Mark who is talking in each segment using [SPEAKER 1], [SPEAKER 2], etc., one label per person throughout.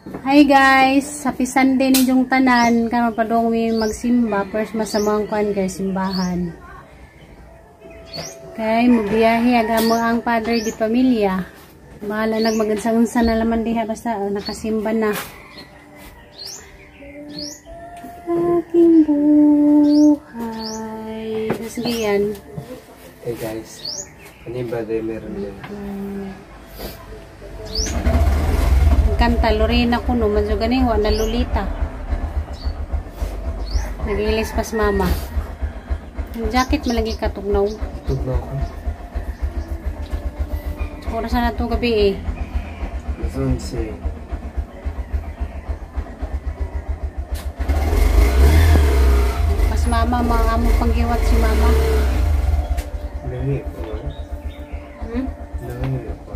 [SPEAKER 1] Hi guys, happy Sunday ninyong tanan. Karon pa dong mi magsimba, first masamang kuan kay simbahan. Kay mubiyahe agamo ang Padre di Pamilya. Bahala nagmagansa-unsa na laman diha basta nakasimba na. Aking buhay. Sige yan.
[SPEAKER 2] Hey guys, ano ba day meron din?
[SPEAKER 1] Kanta Lorena kuno man jud ganing wa na Lolita. Nagilis pas mama. Ang jacket malagi katugnaw.
[SPEAKER 2] Tugnaw ko.
[SPEAKER 1] Oras na to gabi eh.
[SPEAKER 2] Zonse.
[SPEAKER 1] Pas mama mga amo panggiwat si mama.
[SPEAKER 2] Nangi ko. Nangi ko.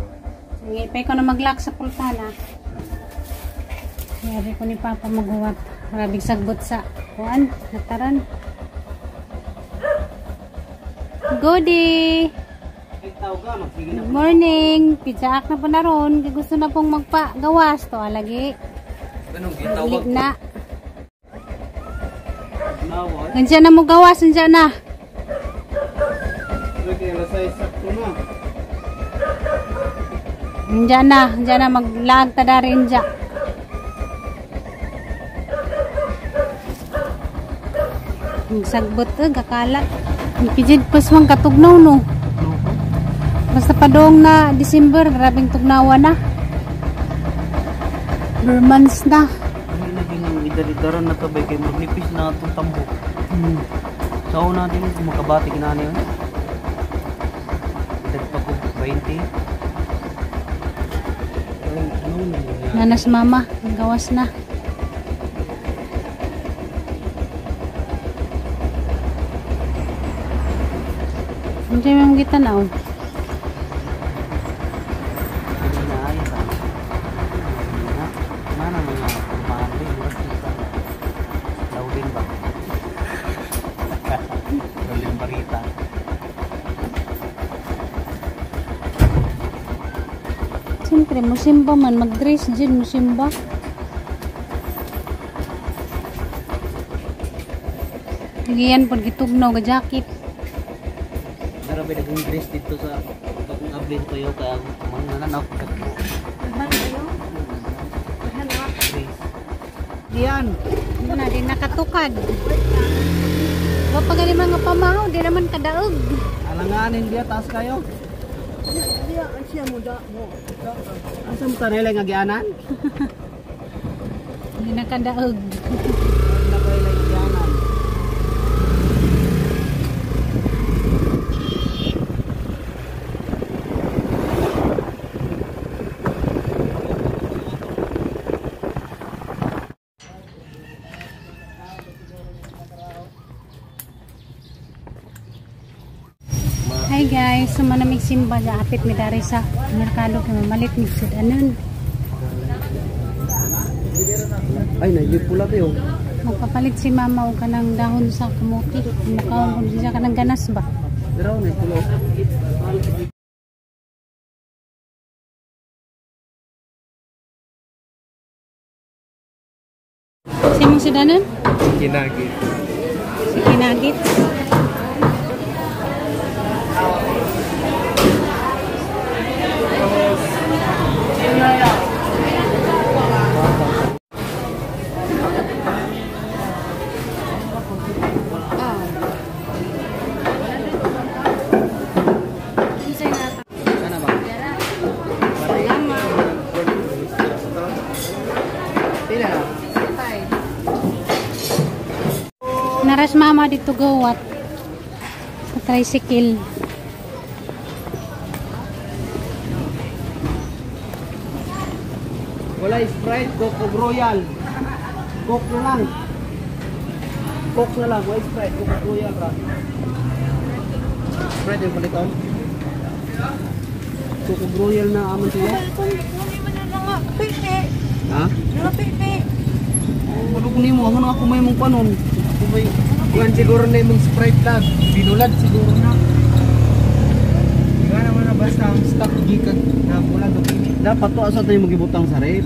[SPEAKER 1] Ngipay ko na mag-lock sa pultana. Yari ko ni Papa maguwat. Marabig sagbot sa kuan, nataran. Goody! Good morning! Pizza na po na ron. Gusto na pong magpagawas. To alagi. Naglig na. Nandiyan na mo gawas. Nandiyan na. Nandiyan na. Nandiyan na. Maglag tadari nandiyan. Sagbot gakalat. Pijid pas mang katugnaw no. Basta pa dong na December, grabing tugnawa na. 4 months na.
[SPEAKER 3] Ay naging idar-idaran na to bay kay magnipis na itong tambo. Sa una natin kung makabati kinani yun. Edad pa ko 20.
[SPEAKER 1] Nanas mama, gawas na. Hindi mo kita na oh.
[SPEAKER 3] Mana mga kumahali Laulin ba? Laulin barita.
[SPEAKER 1] Siyempre, musimba man. Mag-dress dyan, musimba. Higiyan po, gitugnaw, ga-jacket.
[SPEAKER 3] Grabe naging dress dito sa akong ablin ko yun kaya mga nananaw ko. Diyan.
[SPEAKER 1] Hindi na, di nakatukad. Wapag mga pamahaw, di naman kadaog.
[SPEAKER 3] Alanganin dia taas kayo. Dia siya muda mo. Asa mo tanay nga gianan?
[SPEAKER 1] Hindi na kadaog.
[SPEAKER 3] Na ko lang gianan.
[SPEAKER 1] Hi guys, sumanamig simba na apit mi dari sa merkado kay mamalit mi sud anon.
[SPEAKER 3] Ay nailip pula tayo.
[SPEAKER 1] Magpapalit si mama og kanang dahon sa kamuti. Mukhaon ko siya kanang ganas ba.
[SPEAKER 3] Diraw na pulo.
[SPEAKER 1] Simong sudanon?
[SPEAKER 2] Kinagit.
[SPEAKER 1] Si Kinagit.
[SPEAKER 3] Sana ba? Pila na.
[SPEAKER 1] Naras mama dito gawat. Sa tricycle.
[SPEAKER 3] Wala Sprite, Coke o Royal. Coke na lang. Coke na lang, wala Sprite, Coke o Royal ra. Sprite yung paliton. Coke o Royal na aman siya. Ha? Ano ko nimo, ano nga kumay mong panon? Kumay.
[SPEAKER 2] Kuan siguro na yung Sprite lang. Binulad siguro na. Ika naman na basta ang stock gikan na mula doon.
[SPEAKER 3] Dapat to asa tayo magibutang sa rep.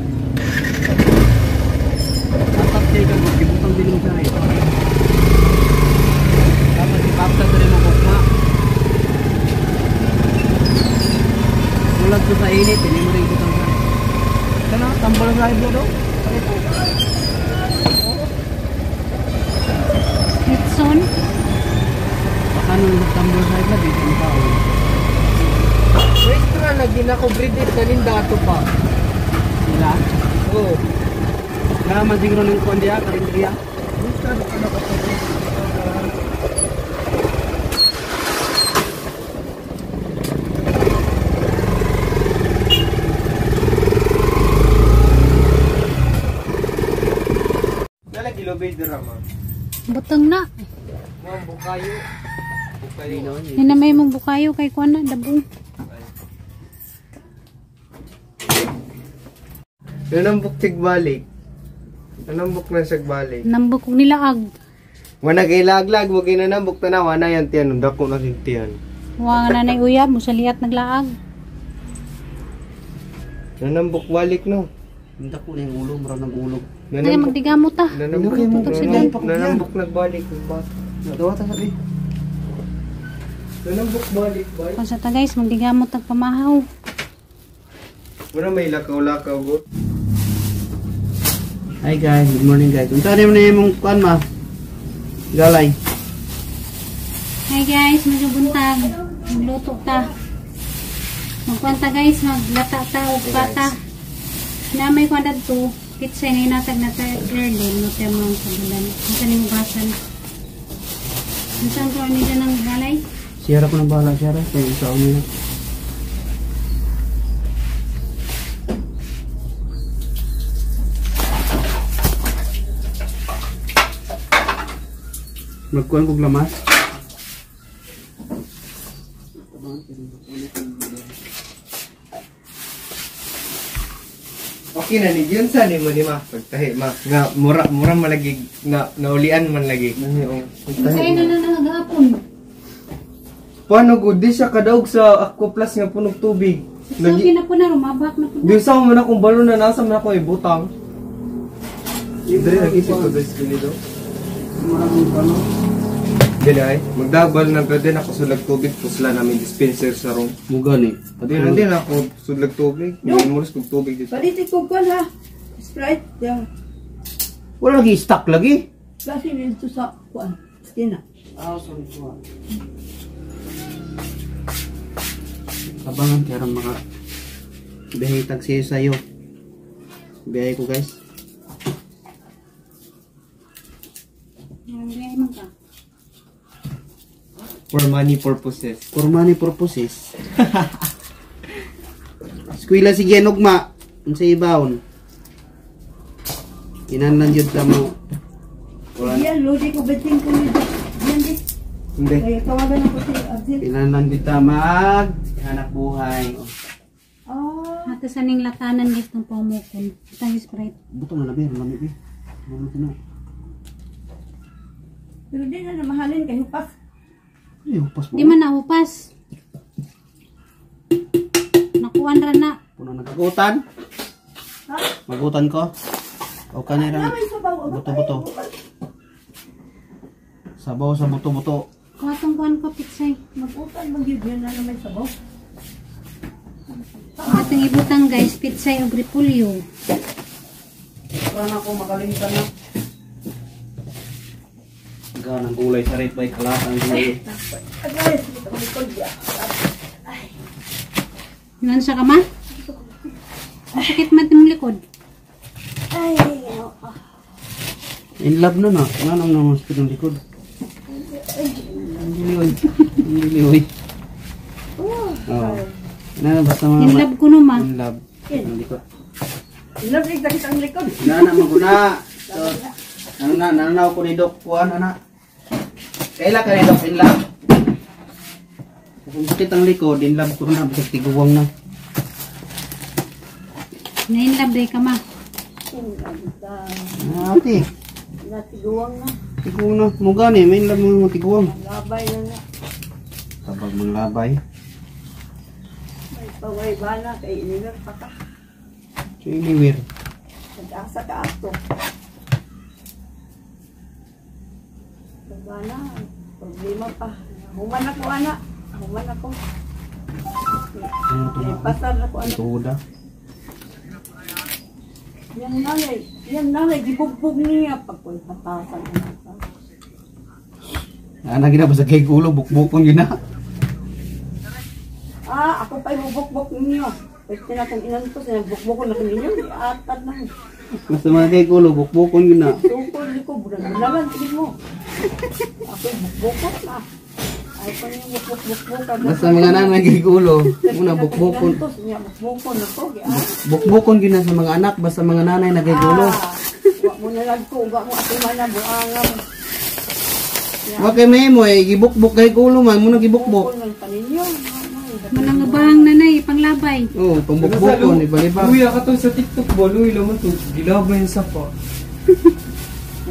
[SPEAKER 3] init, hindi mo rin ikutang sa. Ano, tambal sa iblo daw. Palit po.
[SPEAKER 1] Litson.
[SPEAKER 3] Paano tambal sa iblo, dito ang tao.
[SPEAKER 2] Extra lagi na ko breeded kanin dato pa.
[SPEAKER 3] Sila?
[SPEAKER 2] Oo.
[SPEAKER 3] Naman siguro ng kuwan diya, karintriya.
[SPEAKER 2] Nalagi lobay drama.
[SPEAKER 1] Butang na.
[SPEAKER 2] Mga bukayo. Bukayo.
[SPEAKER 1] Hinamay mong bukayo kay kuan na dabong.
[SPEAKER 2] Nanambok tigbalik. Nanambok na sigbalik.
[SPEAKER 1] Nambok og nilaag.
[SPEAKER 2] Wana kay laglag mo kinanambok tanawa na yan tiyan dako na tiyan.
[SPEAKER 1] Wa nga nanay uyab mo sa liyat naglaag.
[SPEAKER 2] Nanambok balik no.
[SPEAKER 3] Hindi ko na yung ulo, marang ng ulo.
[SPEAKER 1] Kaya magdigamot ta.
[SPEAKER 2] Nanambok nagbalik ng bata.
[SPEAKER 3] Nadawa ta sabi.
[SPEAKER 2] Nanambok balik ba?
[SPEAKER 1] Kung sa ta guys, magdigamot tag pamahaw.
[SPEAKER 2] Wala may lakaw-lakaw go.
[SPEAKER 3] Hi guys, good morning guys. Unta na yung kuan ma? Galay.
[SPEAKER 1] Hi guys, medyo buntag. Magluto ta. Magkuan ta guys, maglata ta og bata. Na may kuan dadto, pizza ni natag na ta early, no te mo sa bulan. Unsa ni mugasan? Unsa ko ni dyan ang galay?
[SPEAKER 3] Siyara ko ng bahala, siyara. Kaya isa ako nila. Magkuhan kong lamas.
[SPEAKER 2] Okay na ni yun sa ni mo ni ma pagtahi ma nga mura malagi nga naulian man lagi.
[SPEAKER 1] Unsay na nagahapon?
[SPEAKER 2] Paano gud di siya kadaog sa aqua plus nga punog tubig.
[SPEAKER 1] Sige na po na rumabak na po.
[SPEAKER 2] Di sa mo na kung balon na nasa man ako ibutang. Idre nag-isip ko guys ganito.
[SPEAKER 3] Maraming ano.
[SPEAKER 2] Dili ay magdabal na pwede na ako sulag tubig pusla namin dispenser sa room.
[SPEAKER 3] Mugan eh.
[SPEAKER 2] Hindi na ako sulag tubig. Hindi mo rin tubig dito.
[SPEAKER 4] Palit ko ka ha. Sprite. Yan.
[SPEAKER 3] Wala lagi stock lagi.
[SPEAKER 4] Kasi nito sa kuan. Stina.
[SPEAKER 3] Ah, sorry po. Abangan kaya mga biyahe taxi sa'yo. Biyahe ko guys.
[SPEAKER 1] Nangyay mo ka.
[SPEAKER 2] For money purposes.
[SPEAKER 3] For money purposes. Eskwela si Genugma. Ang sa ibawon. Inanlan yun ka mo.
[SPEAKER 4] Yan, lodi ko beting ko nito. Yan di.
[SPEAKER 2] Hindi.
[SPEAKER 4] Kaya tawagan ako si Arjel.
[SPEAKER 3] Inanlan dito mag hanap buhay.
[SPEAKER 1] Ate sa ning latanan guys ng pamukon. Itang Sprite.
[SPEAKER 3] Butong na labi. Malamig eh. Malamig na.
[SPEAKER 4] Pero di na namahalin kay hupas.
[SPEAKER 3] Ay, hupas mo.
[SPEAKER 1] Di man nahupas. Nakuan ra na.
[SPEAKER 3] Puno nagagutan.
[SPEAKER 4] Ha?
[SPEAKER 3] Magutan ko. O kanira.
[SPEAKER 4] Namay sabaw.
[SPEAKER 3] Buto-buto. Sabaw sa buto-buto.
[SPEAKER 1] Kuhatong kuan ko pitsay.
[SPEAKER 4] Mag-utan mag-yun yan na namay sabaw.
[SPEAKER 1] Atong ibutang guys, pitsay og repolyo.
[SPEAKER 3] Para ako makalimutan na. Ganang gulay sa red by kalatan gulay.
[SPEAKER 4] Agay, ito ko likod ya.
[SPEAKER 1] Yun siya ka ma? Sakit mat yung likod.
[SPEAKER 4] Ay,
[SPEAKER 3] In love na na. Nanang naman sa ng likod. Ang diliway. Ang diliway. Oo. Na basta mga
[SPEAKER 1] In love ko no ma.
[SPEAKER 3] in love. Ang likod.
[SPEAKER 4] labig sakit ang likod.
[SPEAKER 3] Nana maguna. So, nananaw ko ni Dok kuan ana. Kaila ka ni Dok in love. Kung sakit ang likod, in love ko na bisag tiguwang na.
[SPEAKER 1] Na-in love day ka ma.
[SPEAKER 3] Ate,
[SPEAKER 4] Natiguang na.
[SPEAKER 3] tiguwang na. Muga ni, may in love mo mga tiguwang.
[SPEAKER 4] Labay na na.
[SPEAKER 3] Tabag mga labay.
[SPEAKER 4] May paway bana kay iniwer pa ka.
[SPEAKER 3] So, iliwir.
[SPEAKER 4] Nag-asa ka ato. Bana, problema pa. Human ako, anak. Human ako. Pasar na ko ano.
[SPEAKER 3] Tuda.
[SPEAKER 4] Yang nanay, gibugbog niya pag ko'y patasan.
[SPEAKER 3] Ana gina basta kay ulo bukbukon gina.
[SPEAKER 4] Ako pa'y bubukbok ninyo. Pwede na kung inan ko, sinagbukbok na ninyo, atad na.
[SPEAKER 3] Basta mga kay ulo bukbukon gina.
[SPEAKER 4] Tungkol ko, bulan-bulan, tingin mo. Ako'y bukbukot na. Ay pa niyo bukbuk-bukbuk.
[SPEAKER 3] Basta mga nanay kay ulo, muna bukbukon.
[SPEAKER 4] Bukbukon na ko,
[SPEAKER 3] Bukbukon gina sa mga anak basta mga nanay na kay ulo.
[SPEAKER 4] Wa mo na lang ko, uga mo atiman na buangam.
[SPEAKER 3] Wa kay memo gibukbuk kay ulo man muna gibukbuk.
[SPEAKER 4] Bukbukon ng paninyo.
[SPEAKER 1] Manangabahang nanay, panglabay.
[SPEAKER 3] Oh, pambukbukon ibalibag.
[SPEAKER 2] Luya ka to sa TikTok ba? Luya naman to. Gilabay sa pa.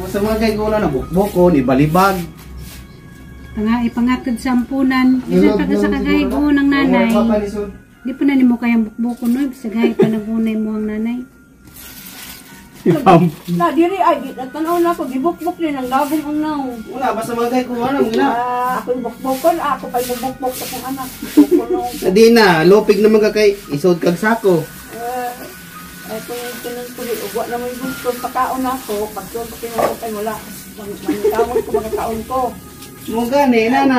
[SPEAKER 3] Sa mga kay ulo na bukbukon ibalibag.
[SPEAKER 1] Ipangatid sa ampunan. Bisan taga sa kagayag ng nanay. Di pa na ni mo kayang bukbukon no. Bisa gayag pa nagunay mo ang nanay.
[SPEAKER 4] Na diri ay tanaw na ko gibukbok din ang labong ang naong.
[SPEAKER 3] Una basta mga kay ulo na gina.
[SPEAKER 4] Ako bukbokon, ako pa'y bubukbok sa kong anak. Bukbukon
[SPEAKER 3] Di na lopig naman ka kay isod kag sako.
[SPEAKER 4] ay kung tinutuli, ugwa na may gusto, pakaon ako, pagtulog tinulog ay wala. Manikamon ko, makakaon ko.
[SPEAKER 3] Mo gani na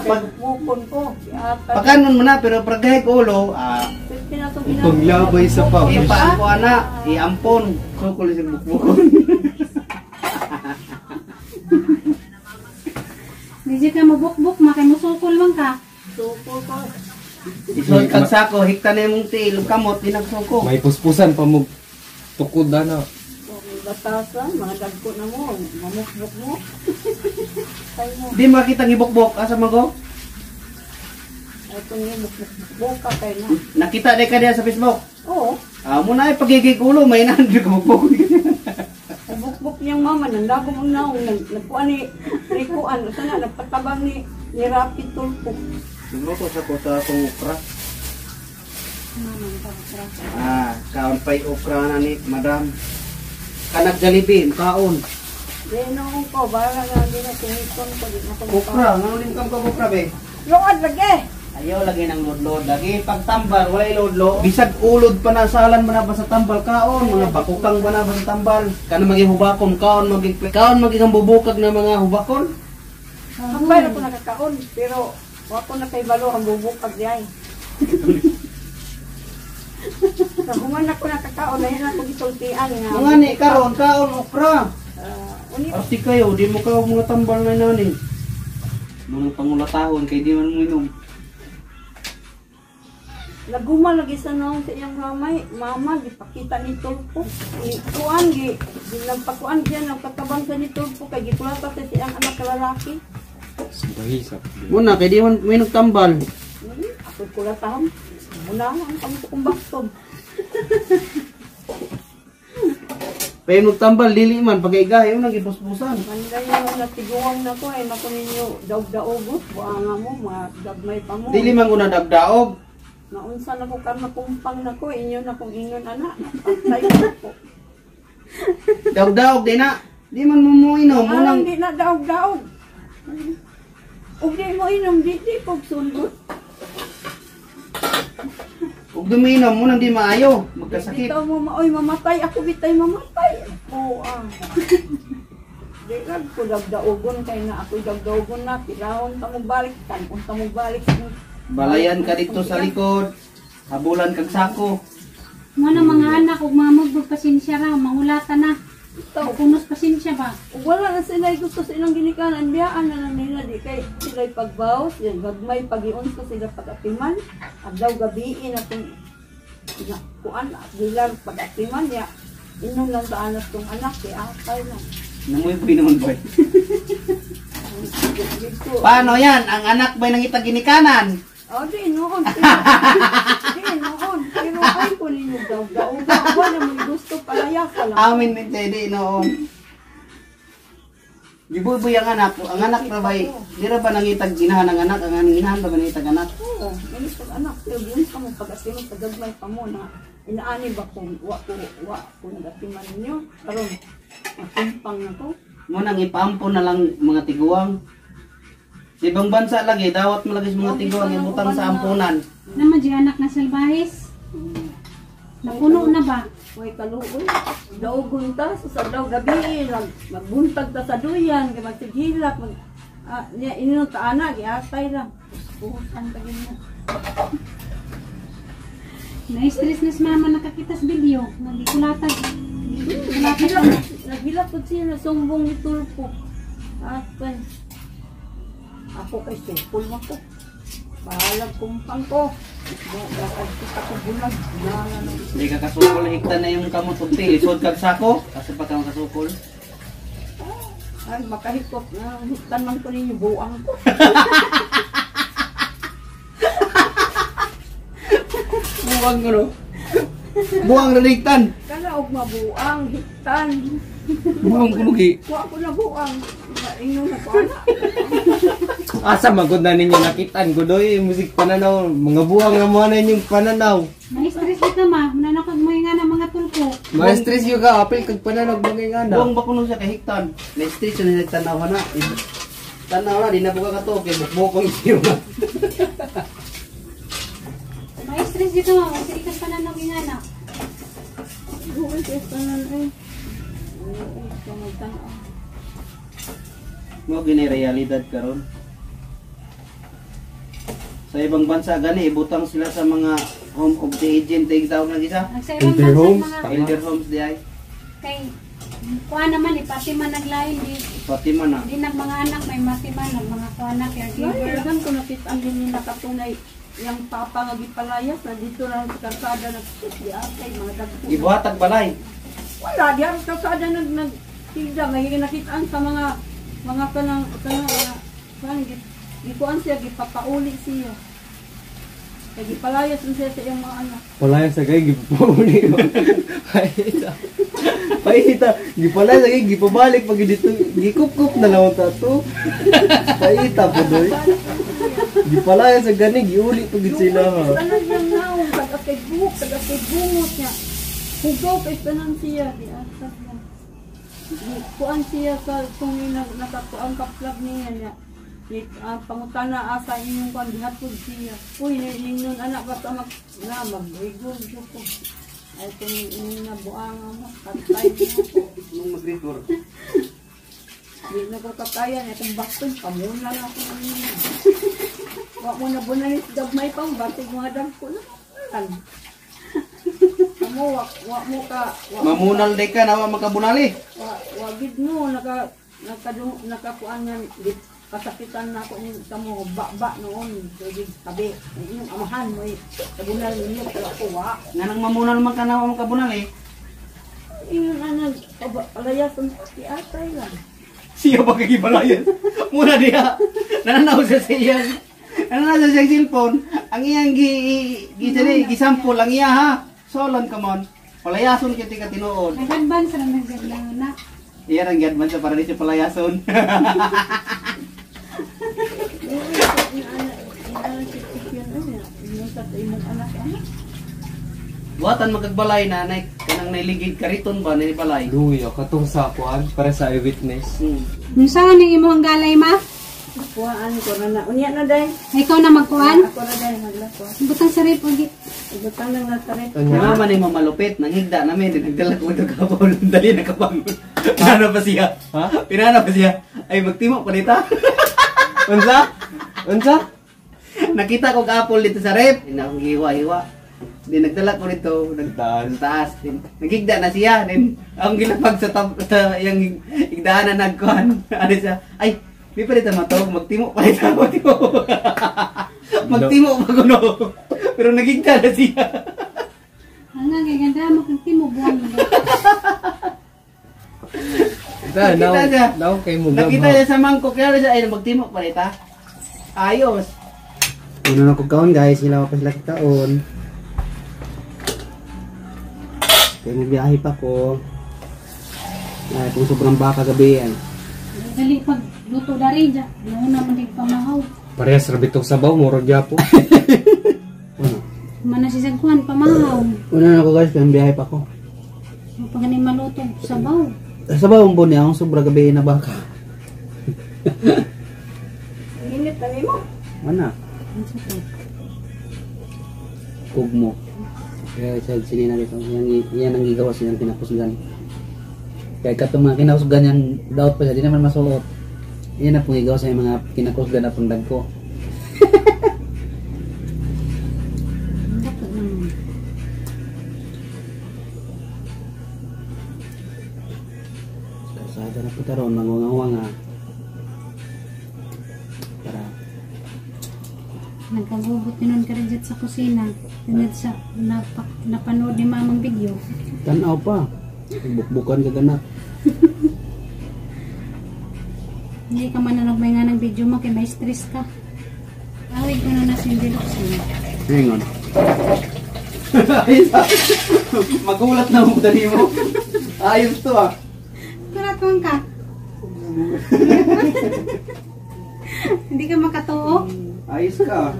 [SPEAKER 3] pag
[SPEAKER 4] Bukbukon ko.
[SPEAKER 3] pakanon mo na pero pagkay ulo
[SPEAKER 2] Paglabay sa pa.
[SPEAKER 3] ipaan ko ana iampon sukol sa bukbukon.
[SPEAKER 1] Hindi ka mabukbuk, makimusukol man ka.
[SPEAKER 4] Sukol ko.
[SPEAKER 3] Isod kag sako hikta na imong tiil kamot dinagsuko.
[SPEAKER 2] May puspusan pa mo. Tukod na.
[SPEAKER 4] Batasan, mga dagko na mo, mamukbuk mo. Ay mo.
[SPEAKER 3] Di makita gibukbok asa mago?
[SPEAKER 4] Ay kung yung bukbuk ka kayo na.
[SPEAKER 3] Nakita di ka diya sa Facebook.
[SPEAKER 4] Oo.
[SPEAKER 3] Mo na pagigig ulo may nan di ka bukbok.
[SPEAKER 4] Ay bukbuk niyang mama, nandagom ang naong, nagpuan ni Rikuan, sana nagpatabang ni Rapid Tulpo.
[SPEAKER 3] Luto sa ko sa akong okra. Kaon pa'y okra na ni madam. Kanag Jollibee, kaon.
[SPEAKER 4] Denoong ko, bara nga hindi na tinipon ko, di na ko
[SPEAKER 3] Okra, ngayon ka okra be.
[SPEAKER 4] Luad lagi!
[SPEAKER 3] Ayaw lagi ng lodlod. Lagi pagtambal, walay lodlo. Bisag ulod pa na, salan mo na ba sa tambal kaon. Mga bakukang ba na ba sa tambal. Kana maging hubakon, kaon maging ang bubukag ng mga hubakon.
[SPEAKER 4] Ang bayad ako nakakaon, pero wako na kay balo ang bubukag diay. Sa human ako nakakaon, na yan ako gisultian nga.
[SPEAKER 3] Mga ni, karon, kaon, okra.
[SPEAKER 4] Uni,
[SPEAKER 3] Arti kayo, di mo ka mga tambal na nani. Mga pangulatahon, kay di man mo inom.
[SPEAKER 4] naguma lagi sa naong sa iyang mamay, mama, gipakita ni Tulpo. Kuan, nagpakuan siya, nagpatabang sa ni Tulpo, kay gikulata sa siyang anak lalaki.
[SPEAKER 2] Bahisa.
[SPEAKER 3] Muna, kay di man may nagtambal.
[SPEAKER 4] Ako kulatahan. Muna lang kami sa kong baktob.
[SPEAKER 3] Pay magtambal, dili man, pag-igahe, yung nagipuspusan.
[SPEAKER 4] Manday yung natiguang na ko, ay naku ninyo, daog-daogot, buanga mo, mga dagmay pa mo.
[SPEAKER 3] Dili man ko na dagdaog.
[SPEAKER 4] Naunsa na ko karma kumpang na ko, inyo na kong ingon anak, napatay na ko.
[SPEAKER 3] Daog-daog, di na. Di man mo inom.
[SPEAKER 4] Alang di na daog-daog. Ug di mo inom, di pag sundot.
[SPEAKER 3] Huwag duminom mo nang di maayo.
[SPEAKER 4] Di
[SPEAKER 3] Magkasakit.
[SPEAKER 4] tayo mo maoy mamatay, ako bitay mamatay. Oo Di lang ko dagdaogon, kay na ako dagdaogon na, pilahon ta mo balik, tanpon ta mo balik.
[SPEAKER 3] Balayan ka dito sa likod. Habulan kag sako.
[SPEAKER 1] Mga mga anak, ug mga magpasensya ra, mangulata na.
[SPEAKER 4] Ito,
[SPEAKER 1] Punos pasensya ba?
[SPEAKER 4] wala na sila gusto sa ilang ginikanan, biyaan na lang nila, di kay sila'y pagbawas, yan, gagmay pag-ion ko sila pag-atiman, at daw gabiin atong kuan, at bilang pag-atiman, ya, inom lang sa anak tong anak, kaya atay lang.
[SPEAKER 3] Namoy pinon boy.
[SPEAKER 4] Dito,
[SPEAKER 3] Paano yan? Ang anak ba'y nangita ginikanan?
[SPEAKER 4] di noon, pero ay ko ninyo daw, wala mo gusto, palaya ka lang.
[SPEAKER 3] Amin ni Teddy noon. Gibuboy ang anak. Ang anak na ba'y, di ra ba nangitag ginahan ang anak? Ang ginahan ba nangitag anak?
[SPEAKER 4] Oo, ganit pag anak, pero yun ka mo pag-atiman, pag-gagmay pa mo na inaani ba kung wa ko nag-atiman ninyo, karon makumpang na ko.
[SPEAKER 3] Mo nang ipampo na lang mga tiguang. Sa ibang bansa lagi, dawat mo lagi sa mga tiguan yung butang sa ampunan.
[SPEAKER 1] Naman di anak na salbahis. Napuno na ba?
[SPEAKER 4] May kaluoy. Daugon ta sa daw gabi magbuntag ta sa duyan kay magsigilak niya inon ta ana giatay lang. Puhusan ta gid.
[SPEAKER 1] Na-stress na si mama nakakita sa video. Nagikulatag.
[SPEAKER 4] Nagilak po siya na sumbong ni Tulpo. At ako kay sukul mo ko. Bahalag kumpang ko. Bakit kita ko bulag.
[SPEAKER 3] Hindi ka kasukol, higta na yung kamot kunti. Lisod kag sako, kasi pa kang kasukol.
[SPEAKER 4] Ay, makahikot na. Hiktan man ko ninyo buang ko.
[SPEAKER 3] Buwang ano? Buwang na higtan.
[SPEAKER 4] Kala og mabuang, hiktan.
[SPEAKER 3] Buwang kulugi.
[SPEAKER 4] Kuha ko na buang. Inyo na ko ana.
[SPEAKER 2] Asa magod na ninyo nakitaan ko doy musik pananaw, mga buwang na mo na inyong pananaw.
[SPEAKER 1] Na-stress ka ma. Nanakag mo nga ng mga tulpo.
[SPEAKER 2] Ma-stress yung ka, apil kag pananaw bagay nga na.
[SPEAKER 3] Buwang ba kuno siya kay higtan? Na-stress na tanaw na. Tanaw na, di na buka ka to. Kaya bukbukong siya.
[SPEAKER 1] Ma-stress dito ma. Kasi ikas pananaw nga na.
[SPEAKER 4] Buwan siya tanan eh. Ay,
[SPEAKER 3] Mo gini realidad karon. Sa ibang bansa gani ibutang sila sa mga home of the agent tay tawag na isa.
[SPEAKER 1] Nagsaibang
[SPEAKER 2] Elder
[SPEAKER 1] bansa
[SPEAKER 2] homes,
[SPEAKER 1] mga
[SPEAKER 2] tama.
[SPEAKER 3] Elder homes di ay.
[SPEAKER 1] kay kuha naman pati man naglain
[SPEAKER 3] Pati man na.
[SPEAKER 1] di nag mga anak may matiman ng mga kuha na caregiver.
[SPEAKER 4] Kailan ko nakita din ni nakatunay yung papa nga gipalayas na dito lang sa kalsada nagsusi atay mga dagko.
[SPEAKER 3] Ibuhatag balay.
[SPEAKER 4] Wala diyan sa kalsada nagtinda may nakitaan sa mga kanang gikuan siya gipapauli siya. Kaya gipalayas siya sa iyang mga anak.
[SPEAKER 2] Wala yung sagay, gipapuli ko. Paita, gipala sagay, gipabalik pag dito, gikup-kup na lang ta to. Paita po doy. Gipala yung sagay, giuli pag sila ha.
[SPEAKER 4] Tanan niyang naong, taga-kay buhok, taga-kay bungot niya. Hugaw kay tanan siya. Di asas niya. Kuan siya sa kung nakakuan kaplag niya niya. Pangutana asa inyong kuan gihapod siya. Uy, ninyon anak ba ta mag-rigor ko. Ay kung inyong nabuang patay niya po.
[SPEAKER 3] Nung mag-rigor.
[SPEAKER 4] Di na ko katayan, itong baston, pamuna na ako niya. Wak mo na bunay gabmay pang batig mga dagko na. Amo wak mo ka
[SPEAKER 3] Mamunal day ka nawa makabunali.
[SPEAKER 4] wagid mo nakakuan nga kasakitan na ako ni kamo ba noon pwede tabi yung amahan mo kabunal ninyo ako wa
[SPEAKER 3] Nga nang mamunal man ka nawa makabunali.
[SPEAKER 4] ingon ana palayason si atay lang.
[SPEAKER 3] Siya ba kagibalayan? Muna diha. Nananaw sa siya. Nananaw sa siyang cellphone. Ang iyang gisampol ang iya ha. Solon ka mon. Palayason kita ka tinuod.
[SPEAKER 1] Nag-advance na nagdadlang na.
[SPEAKER 3] Iya rang gadman sa para di siya palayason. Buatan magagbalay na nay kanang nailigid kariton ba ni balay.
[SPEAKER 2] Luya, katong sakuan para sa eyewitness.
[SPEAKER 1] Unsa ni imong galay ma?
[SPEAKER 4] Kuhaan ko na unya na day.
[SPEAKER 1] Ikaw na magkuan?
[SPEAKER 4] Ako na day naglako.
[SPEAKER 1] Butang sa rip ug
[SPEAKER 4] Ibutang lang nasaret.
[SPEAKER 3] Nga man yung malupit, nangigda namin, dinagdala ko ito kapon, dali na kapang. Pinana pa siya.
[SPEAKER 2] Ha?
[SPEAKER 3] Pinana pa siya. Ay, magtimo pa nita.
[SPEAKER 2] Unsa? Unsa?
[SPEAKER 3] Nakita ko kapol dito sa rep. Hiwa-hiwa. Di nagdala ko nito, nagtaas. Nagigda na siya. Then, ang ginapag sa yung igdaan na nagkuhan. Ano siya? Ay, di pa dito matog, magtimo pa nita. Magtimo pa ko no. Pero nagigda na siya.
[SPEAKER 1] hanggang kay ganda mo kung timo buwan mo.
[SPEAKER 2] Ita,
[SPEAKER 3] siya.
[SPEAKER 2] now kay mo
[SPEAKER 3] Nakita niya sa mangkok, kaya siya, ay magtimo pa nita. Ayos.
[SPEAKER 2] Puno na ko kaon guys, sila pa sila kaon. Kaya magbiyahe pa ko. Ay, kung sobrang baka gabi yan.
[SPEAKER 1] Dali pag luto dari ja. Nauna man dig pamahaw.
[SPEAKER 2] Parehas rabitong sabaw, murag yapo.
[SPEAKER 1] Mana si sagkuan pamahaw.
[SPEAKER 2] Una na ko guys, kaya biyahe pa ko.
[SPEAKER 1] Pag ni maluto sabaw.
[SPEAKER 2] Sabaw ang buni, akong sobra gabi na baka.
[SPEAKER 4] Init Tani mo.
[SPEAKER 3] Mana?
[SPEAKER 1] Ano sa to?
[SPEAKER 3] Kugmo. Kaya sa sinina dito, yan ang gigawas yan kinakusgan. Kaya katong mga kinakusgan yan, daot pa siya, di naman masuot. Yan ang pungigawas sa mga kinakusgan na pangdagko.
[SPEAKER 1] Dapat naman.
[SPEAKER 3] Kasada na po taron, mangunga-wanga. Para
[SPEAKER 1] Nagkagubot ni nun ka rin dyan sa kusina. Tinad sa napanood ni mamang video.
[SPEAKER 3] tanaw pa. Bukbukan ka ganat.
[SPEAKER 1] Hindi ka man nalagmay nga ng video mo kaya may stress ka. Awig ko na si Deluxe.
[SPEAKER 3] Hang on. Magulat na mo dali mo. Ayos to ah.
[SPEAKER 1] Karatong ka. Hindi ka makatuo.
[SPEAKER 3] Ayos ka.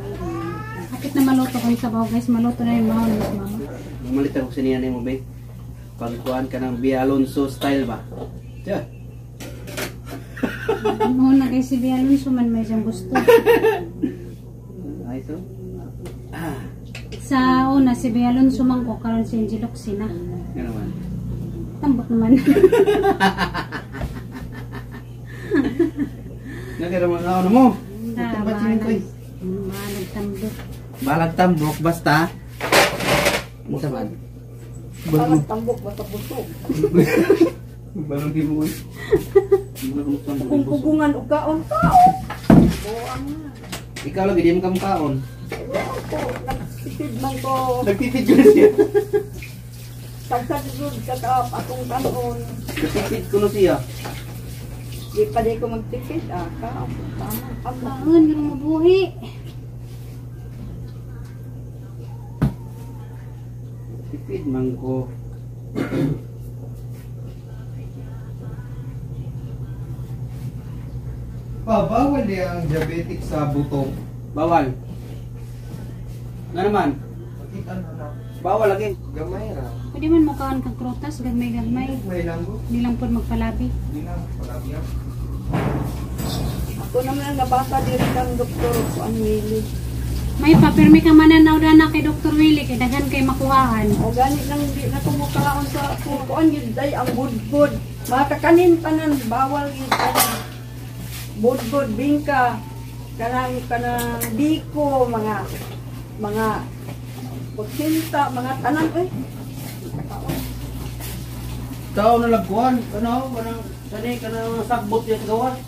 [SPEAKER 1] Bakit na maluto ko yung sabaw guys? Maluto na yung mahon mas mama.
[SPEAKER 3] Malit ako sa niyan mo, be. Pagkuhan ka ng Bia Alonso style ba? Tiyan.
[SPEAKER 1] Mahon na kay si Bia Alonso man may siyang gusto.
[SPEAKER 3] Ayos to. Ah.
[SPEAKER 1] Sa una si Bia Alonso man ko karon si Deluxe na.
[SPEAKER 3] Yan naman.
[SPEAKER 1] Tambok naman.
[SPEAKER 3] Nakira mo na mo. Ba't yun ko eh?
[SPEAKER 1] Malag tambok.
[SPEAKER 3] Balag tambok basta. Ano saman?
[SPEAKER 4] Parang tambok basta busog.
[SPEAKER 3] Balong di mo eh. Balong tambok.
[SPEAKER 4] Kung pugungan o kaon. Buang na.
[SPEAKER 3] Ikaw lagi di mo kamukaon.
[SPEAKER 4] Nagtipid man ko.
[SPEAKER 3] Nagtipid ko siya.
[SPEAKER 4] Tagsadud katap akong kanon.
[SPEAKER 3] Nagtipid ko na siya.
[SPEAKER 4] Di pa di ko magtipid. Kaon. Tama.
[SPEAKER 1] Baon yung mabuhi.
[SPEAKER 3] Tipid man ko.
[SPEAKER 2] Bawal ang diabetic sa butong.
[SPEAKER 3] Bawal. Nga naman.
[SPEAKER 2] Pakita na.
[SPEAKER 3] Bawal lagi.
[SPEAKER 2] Gamay ra.
[SPEAKER 1] Pwede man mukaan kang prutas, gagmay-gagmay.
[SPEAKER 2] May langgo.
[SPEAKER 1] Hindi lang po magpalabi.
[SPEAKER 2] Hindi na palabya.
[SPEAKER 4] Ako naman ang nabasa diri kang doktor ko ang Willie.
[SPEAKER 1] May papirmi ka mananaw na kay Dr. Willie kay daghan kay makuhaan.
[SPEAKER 4] O gani nang di na kumukaon sa kuan yun day ang budbud. Mga kakanin tanan bawal yun tanan. Budbud bingka kanang biko mga pagsinta mga tanan
[SPEAKER 3] Tao na lagkuhan. Ano? Kanang sanay ka na sagbot yan gawas.